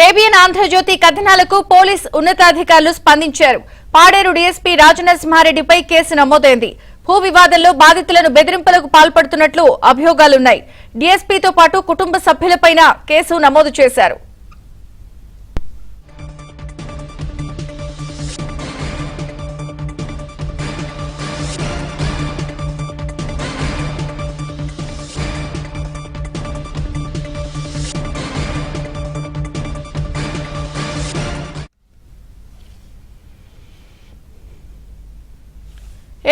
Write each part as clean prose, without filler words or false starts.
ABN Andhra Jyothi కథనాలకు police ఉన్నతాధికారులు స్పందించారు. Paderu DSP రాజనరసింహారెడ్డిపై case నమోదైంది. భూ వివాదంలో బాధితులను బెదిరింపులకు పాల్పడుతున్నట్లు అభియోగాలున్నాయి. డీఎస్పీతో పాటు కుటుంబ సభ్యులపైన కేసు నమోదు చేశారు.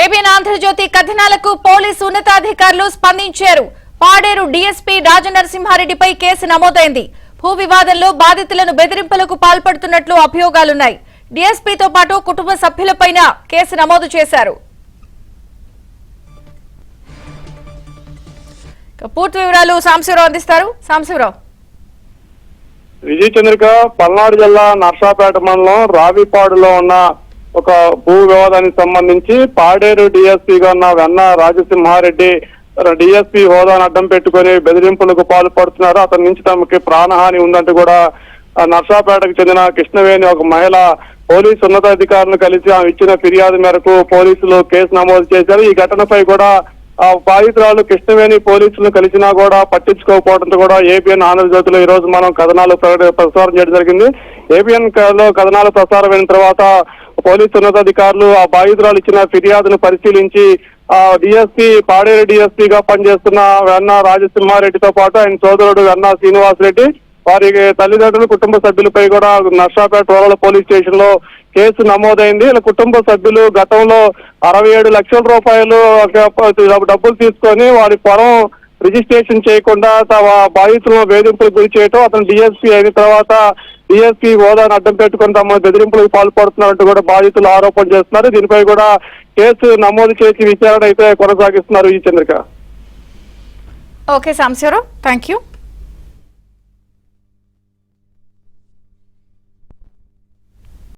ఏబిఎన్ ఆంధ్రజ్యోతి కథనాలకు పోలీసు ఉన్నతాధికారులు స్పందించారు. పాడేరు డీఎస్పీ రాజనరసింహారెడ్డిపై కేసు నమోదైంది. భూ వివాదంలో బాధితులను బెదిరింపులకు పాల్పడుతున్నట్లు అభియోగాలున్నాయి. డీఎస్పీతో పాటు కుటుంబ సభ్యులపైన కేసు నమోదు చేశారు. పూర్తి వివరాలు సాంబశివరావు అందిస్తారు. సాంబశివరావు. విజయ చంద్రిక, పల్నాడు జిల్లా నర్సాపేట మండలం రావిపాడులో ఉన్న ఒక భూ వివాదానికి సంబంధించి పాడేరు డీఎస్పీగా ఉన్న వెన్న రాజసింహారెడ్డి డీఎస్పీ హోదాను అడ్డం పెట్టుకుని బెదిరింపులకు పాల్పడుతున్నారు. అతని నుంచి తమకి ప్రాణహాని ఉందంటూ కూడా నర్సాపేటకు చెందిన కృష్ణవేణి ఒక మహిళ పోలీసు ఉన్నతాధికారులను కలిసి ఆమె ఇచ్చిన ఫిర్యాదు మేరకు పోలీసులు కేసు నమోదు చేశారు. ఈ ఘటనపై కూడా బాధితురాలు కృష్ణవేణి పోలీసులను కలిసినా కూడా పట్టించుకోకపోవడంతో కూడా ఏబిఎన్ ఆంధ్రజ్యోతిలో ఈ రోజు మనం కథనాలు ప్రసారం చేయడం జరిగింది. ఏబిఎన్ లో కథనాలు ప్రసారమైన తర్వాత పోలీసు ఉన్నతాధికారులు ఆ బాధితురాలు ఇచ్చిన ఫిర్యాదును పరిశీలించి డీఎస్పీ పాడేరు డీఎస్పీగా పనిచేస్తున్న వెన్న రాజసింహారెడ్డితో పాటు ఆయన సోదరుడు వెన్న శ్రీనివాసరెడ్డి, వారి తల్లిదండ్రులు, కుటుంబ సభ్యులపై కూడా నర్సాపేట రూరల్ పోలీస్ స్టేషన్ లో కేసు నమోదైంది. ఇలా కుటుంబ సభ్యులు గతంలో 67 లక్షల రూపాయలు డబ్బులు తీసుకొని వారి పొలం రిజిస్ట్రేషన్ చేయకుండా తమ బాధితులను వేధింపులకు గురి చేయటం, అతను డీఎస్పీ అయిన తర్వాత డీఎస్పీ హోదాను అడ్డం పెట్టుకుని తమ బెదిరింపులకు పాల్పడుతున్నట్టు కూడా బాధితులు ఆరోపణ చేస్తున్నారు. దీనిపై కూడా కేసు నమోదు చేసి విచారణ అయితే కొనసాగిస్తున్నారు. ఈ Chandrika. Okay Sambasivarao, thank you.